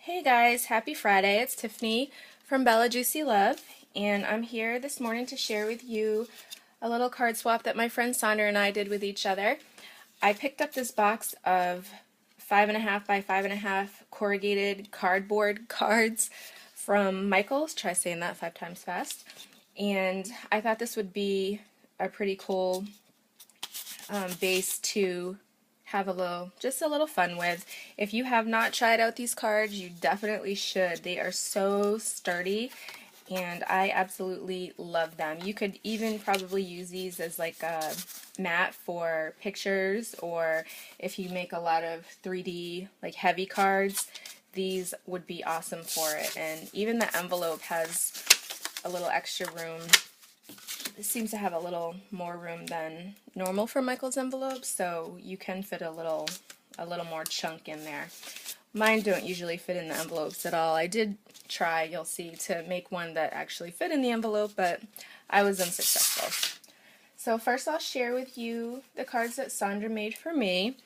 Hey guys, happy Friday. It's Tiffany from Bella Juicy Love, and I'm here this morning to share with you a little card swap that my friend Sandra and I did with each other. I picked up this box of 5.5 by 5.5 corrugated cardboard cards from Michael's. Try saying that 5 times fast. And I thought this would be a pretty cool base to have just a little fun with. If you have not tried out these cards, you definitely should. They are so sturdy and I absolutely love them. You could even probably use these as like a mat for pictures, or if you make a lot of 3D like heavy cards, these would be awesome for it. And even the envelope has a little extra room. This seems to have a little more room than normal for Michael's envelopes, so you can fit a little more chunk in there. Mine don't usually fit in the envelopes at all. I did try, you'll see, to make one that actually fit in the envelope, but I was unsuccessful. So first I'll share with you the cards that Sandra made for me.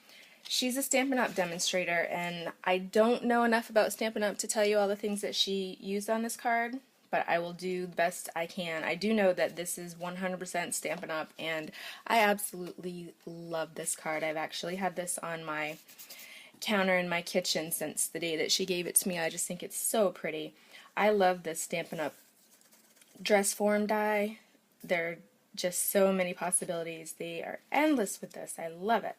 She's a Stampin' Up! Demonstrator, and I don't know enough about Stampin' Up! To tell you all the things that she used on this card, but I will do the best I can. I do know that this is 100% Stampin' Up! And I absolutely love this card. I've actually had this on my counter in my kitchen since the day that she gave it to me. I just think it's so pretty. I love this Stampin' Up! Dress form die. There are just so many possibilities. They are endless with this. I love it.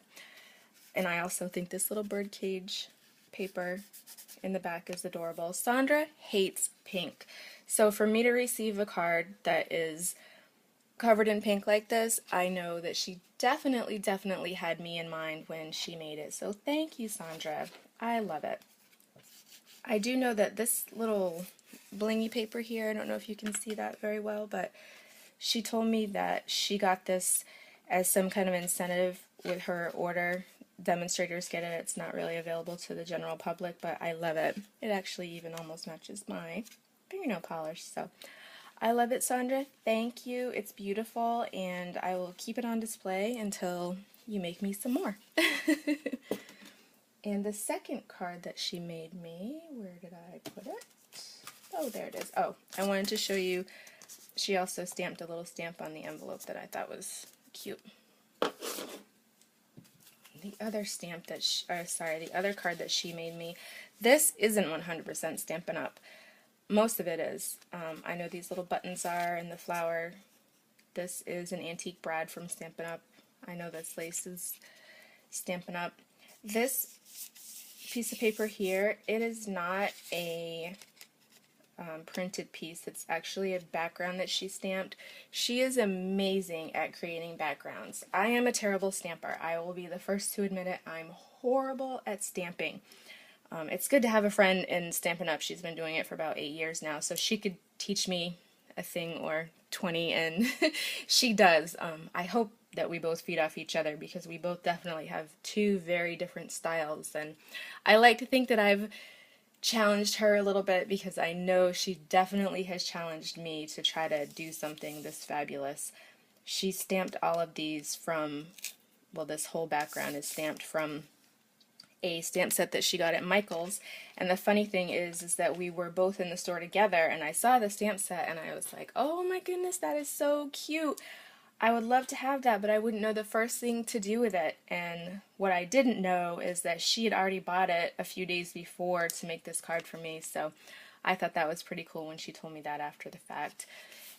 And I also think this little bird cage paper in the back is adorable. Sandra hates pink. So for me to receive a card that is covered in pink like this, I know that she definitely had me in mind when she made it. So thank you, Sandra. I love it. I do know that this little blingy paper here, I don't know if you can see that very well, but she told me that she got this as some kind of incentive with her order. Demonstrators get it. It's not really available to the general public, but I love it. It actually even almost matches my fingernail polish, so I love it, Sandra. Thank you. It's beautiful, and I will keep it on display until you make me some more. And the second card that she made me, where did I put it? Oh, there it is. Oh, I wanted to show you, she also stamped a little stamp on the envelope that I thought was cute. The other stamp that the other card that she made me, this isn't 100% Stampin' Up! Most of it is. I know these little buttons are, and the flower. This is an antique brad from Stampin' Up! I know this lace is Stampin' Up! This piece of paper here, it is not a printed piece. It's actually a background that she stamped. She is amazing at creating backgrounds. I am a terrible stamper. I will be the first to admit it. I'm horrible at stamping. It's good to have a friend in Stampin' Up! She's been doing it for about 8 years now, so she could teach me a thing or 20, and she does. I hope that we both feed off each other, because we both definitely have two very different styles, and I like to think that I've challenged her a little bit, because I know she definitely has challenged me to try to do something this fabulous. She stamped all of these from, well, this whole background is stamped from a stamp set that she got at Michael's, and the funny thing is that we were both in the store together, and I saw the stamp set and I was like, oh my goodness, that is so cute. I would love to have that, but I wouldn't know the first thing to do with it. And what I didn't know is that she had already bought it a few days before to make this card for me, so I thought that was pretty cool when she told me that after the fact.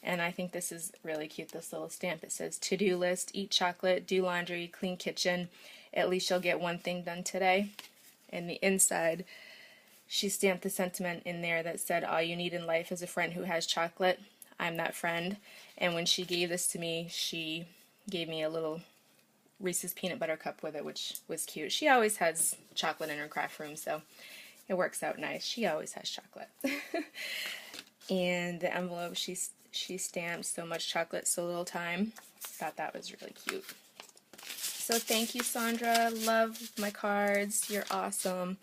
And I think this is really cute, this little stamp. It says, to-do list, eat chocolate, do laundry, clean kitchen. At least you'll get one thing done today. And the inside, she stamped the sentiment in there that said, all you need in life is a friend who has chocolate. I'm that friend. And when she gave this to me, she gave me a little Reese's peanut butter cup with it, which was cute. She always has chocolate in her craft room, so it works out nice. She always has chocolate. And the envelope, she stamped, so much chocolate, so little time. Thought that was really cute. So thank you, Sandra. Love my cards. You're awesome.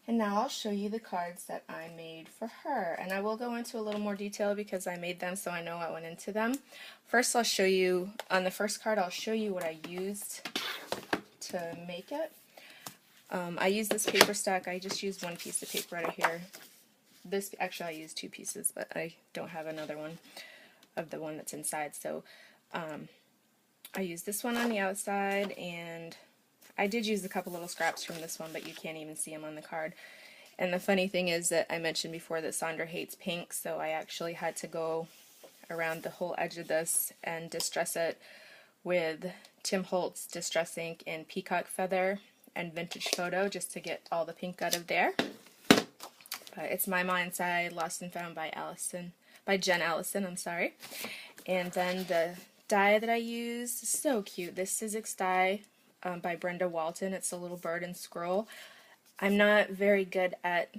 And now I'll show you the cards that I made for her. And I will go into a little more detail because I made them, so I know what went into them. First, I'll show you, on the first card, I'll show you what I used to make it. I use this paper stack. I just used one piece of paper out of here. This, actually I used two pieces, but I don't have another one of the one that's inside, so I used this one on the outside, and I did use a couple little scraps from this one, but you can't even see them on the card. And the funny thing is that I mentioned before that Sandra hates pink, so I actually had to go around the whole edge of this and distress it with Tim Holtz Distress Ink in Peacock Feather and Vintage Photo just to get all the pink out of there. But it's My Mind's Eye Lost and Found by Jen Allison, I'm sorry. And then the die that I used is so cute. This Sizzix die by Brenda Walton. It's a little bird and scroll. I'm not very good at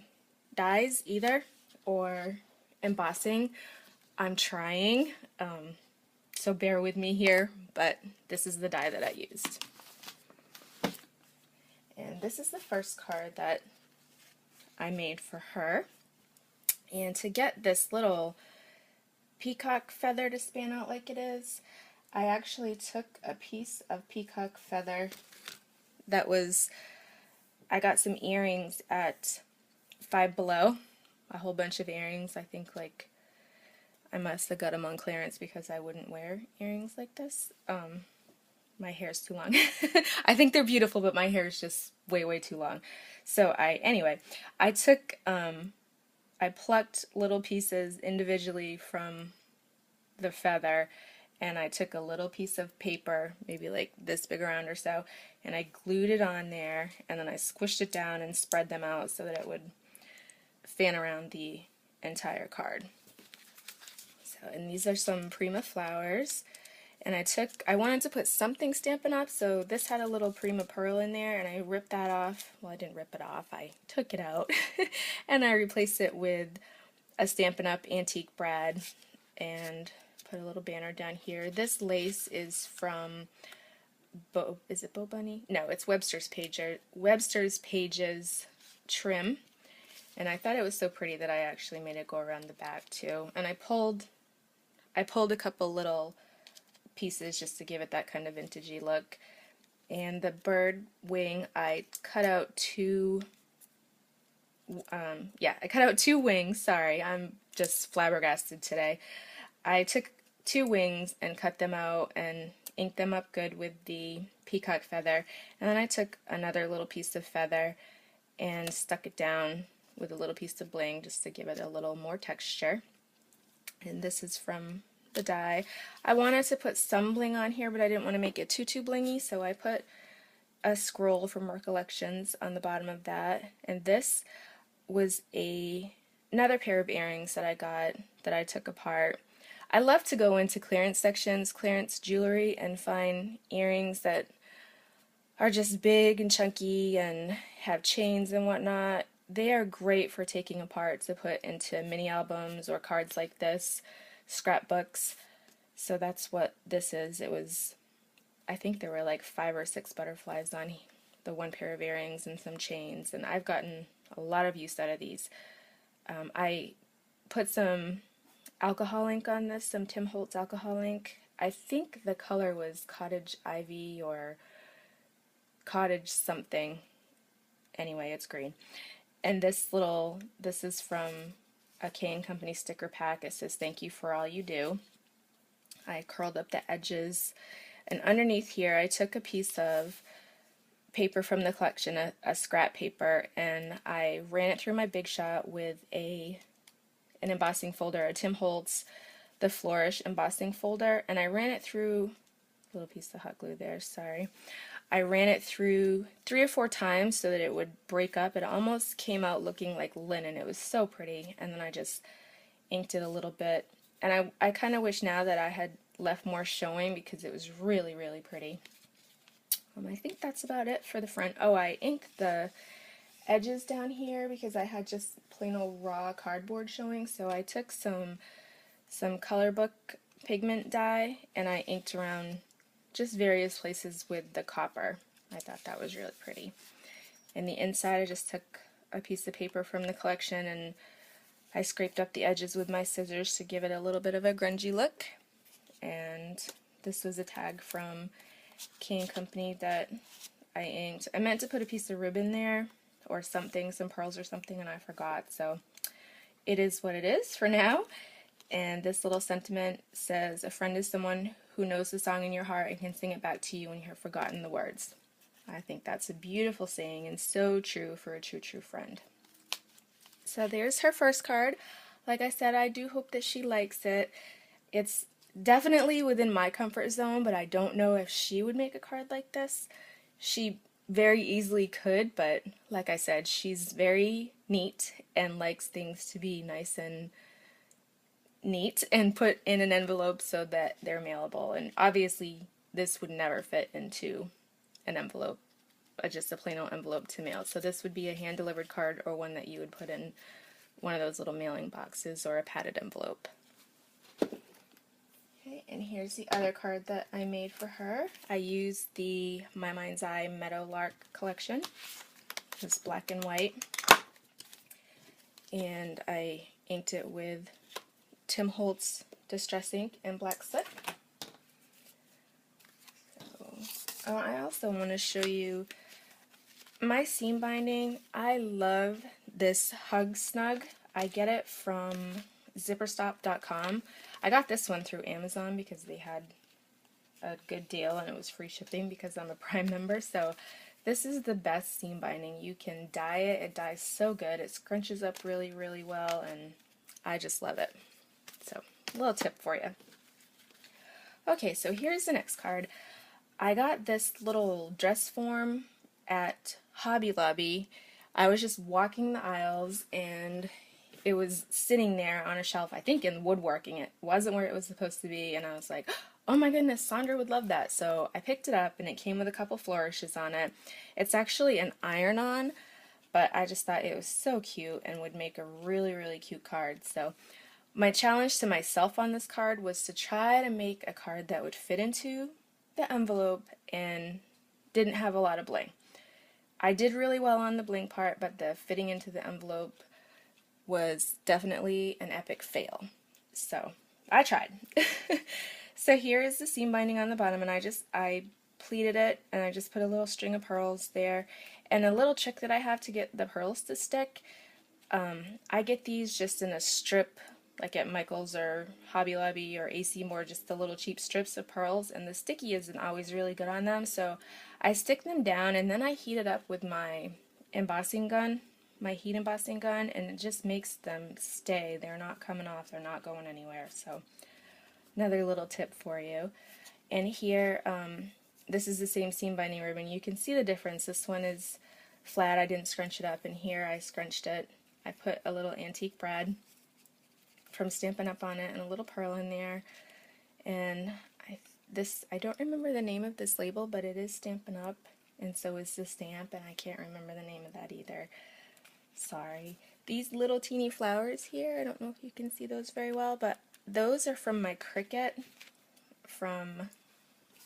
dies either, or embossing. I'm trying, so bear with me here, but this is the die that I used. And this is the first card that I made for her. And to get this little peacock feather to span out like it is, I actually took a piece of peacock feather that was, I got some earrings at Five Below, a whole bunch of earrings. I think like I must have got them on clearance because I wouldn't wear earrings like this. My hair's too long. I think they're beautiful, but my hair is just way too long. So anyway, I took, I plucked little pieces individually from the feather, and I took a little piece of paper, maybe like this big around or so, and I glued it on there, and then I squished it down and spread them out so that it would fan around the entire card. So, and these are some Prima flowers. And I wanted to put something Stampin' Up, so this had a little Prima Pearl in there, and I ripped that off. Well, I didn't rip it off, I took it out, and I replaced it with a Stampin' Up Antique Brad, and put a little banner down here. This lace is from, is it Bo Bunny? No, it's Webster's Pages trim, and I thought it was so pretty that I actually made it go around the back too. And I pulled a couple little pieces just to give it that kind of vintagey look. And the bird wing, I cut out two wings. Sorry, I'm just flabbergasted today. I took two wings and cut them out and inked them up good with the peacock feather, and then I took another little piece of feather and stuck it down with a little piece of bling just to give it a little more texture. And this is from the die. I wanted to put some bling on here, but I didn't want to make it too blingy, so I put a scroll from Recollections on the bottom of that. And this was another pair of earrings that I got that I took apart. I love to go into clearance sections, clearance jewelry, and find earrings that are just big and chunky and have chains and whatnot. They are great for taking apart to put into mini albums or cards like this, scrapbooks. So that's what this is. It was, I think there were like 5 or 6 butterflies on the one pair of earrings and some chains, and I've gotten a lot of use out of these. I put some alcohol ink on this, some Tim Holtz alcohol ink. I think the color was Cottage Ivy or Cottage something. Anyway, it's green. And this is from a K & Company sticker pack. It says, "Thank you for all you do." I curled up the edges, and underneath here I took a piece of paper from the collection, a scrap paper, and I ran it through my Big Shot with an embossing folder, a Tim Holtz The Flourish embossing folder, and I ran it through, a little piece of hot glue there, sorry. I ran it through 3 or 4 times so that it would break up. It almost came out looking like linen. It was so pretty. And then I just inked it a little bit. And I kind of wish now that I had left more showing because it was really pretty. I think that's about it for the front. Oh, I inked the edges down here because I had just plain old raw cardboard showing. So I took some color book pigment dye and I inked around just various places with the copper. I thought that was really pretty. And the inside, I just took a piece of paper from the collection and I scraped up the edges with my scissors to give it a little bit of a grungy look. And this was a tag from K & Company that I inked. I meant to put a piece of ribbon there or something, some pearls or something, and I forgot. So it is what it is for now. And this little sentiment says, a friend is someone who knows the song in your heart and can sing it back to you when you have forgotten the words. I think that's a beautiful saying and so true for a true, true friend. So there's her first card. Like I said, I do hope that she likes it. It's definitely within my comfort zone, but I don't know if she would make a card like this. She very easily could, but like I said, she's very neat and likes things to be nice and neat and put in an envelope so that they're mailable. And obviously this would never fit into an envelope, just a plain old envelope to mail. So this would be a hand-delivered card or one that you would put in one of those little mailing boxes or a padded envelope. Okay, and here's the other card that I made for her. I used the My Mind's Eye Meadowlark collection. It's black and white. And I inked it with Tim Holtz Distress Ink and black soot. So, I also want to show you my seam binding. I love this Hug Snug. I get it from zipperstop.com. I got this one through Amazon because they had a good deal and it was free shipping because I'm a Prime member. So this is the best seam binding. You can dye it. It dyes so good. It scrunches up really, really well, and I just love it. So a little tip for you. Okay, so here's the next card. I got this little dress form at Hobby Lobby. I was just walking the aisles and it was sitting there on a shelf, I think in woodworking. It wasn't where it was supposed to be, and I was like, oh my goodness, Sandra would love that. So I picked it up and it came with a couple flourishes on it. It's actually an iron-on, but I just thought it was so cute and would make a really, really cute card. So my challenge to myself on this card was to try to make a card that would fit into the envelope and didn't have a lot of bling. I did really well on the bling part, but the fitting into the envelope was definitely an epic fail. So I tried. So here is the seam binding on the bottom, and I pleated it and I just put a little string of pearls there. And a little trick that I have to get the pearls to stick, I get these just in a strip, like at Michael's or Hobby Lobby or AC Moore, just the little cheap strips of pearls, and the sticky isn't always really good on them, so I stick them down and then I heat it up with my embossing gun, my heat embossing gun, and it just makes them stay. They're not coming off, they're not going anywhere. So another little tip for you. And here, this is the same seam binding ribbon. You can see the difference. This one is flat, I didn't scrunch it up, and here I scrunched it. I put a little antique brad from Stampin' Up on it and a little pearl in there. And I don't remember the name of this label, but it is Stampin' Up, and so is the stamp, and I can't remember the name of that either. Sorry. These little teeny flowers here, I don't know if you can see those very well, but those are from my Cricut from,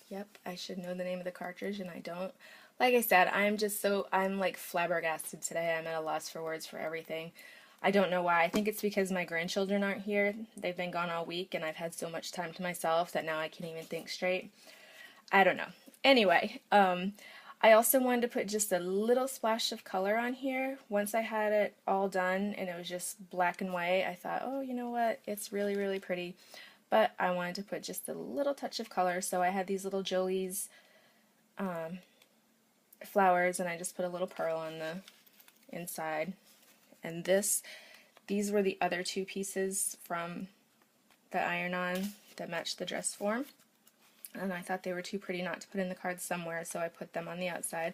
yep, I should know the name of the cartridge and I don't. Like I said, I'm like flabbergasted today. I'm at a loss for words for everything. I don't know why. I think it's because my grandchildren aren't here. They've been gone all week and I've had so much time to myself that now I can't even think straight. I don't know. Anyway, I also wanted to put just a little splash of color on here. Once I had it all done and it was just black and white, I thought, oh, you know what, it's really, really pretty. But I wanted to put just a little touch of color, so I had these little Jolie's flowers, and I just put a little pearl on the inside. And these were the other two pieces from the iron-on that matched the dress form. And I thought they were too pretty not to put in the card somewhere, so I put them on the outside.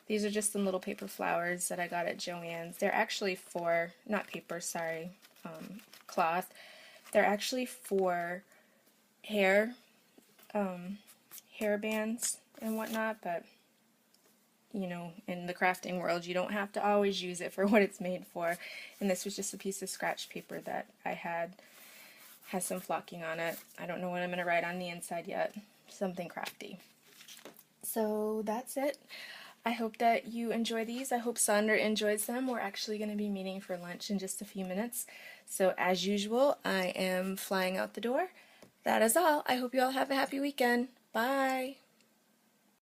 These are just some little paper flowers that I got at Joann's. They're actually for, not paper, sorry, cloth. They're actually for hair, hair bands and whatnot, but, you know, in the crafting world, you don't have to always use it for what it's made for. And this was just a piece of scratch paper that I had. Has some flocking on it. I don't know what I'm going to write on the inside yet. Something crafty. So that's it. I hope that you enjoy these. I hope Sandra enjoys them. We're actually going to be meeting for lunch in just a few minutes. So as usual, I am flying out the door. That is all. I hope you all have a happy weekend. Bye.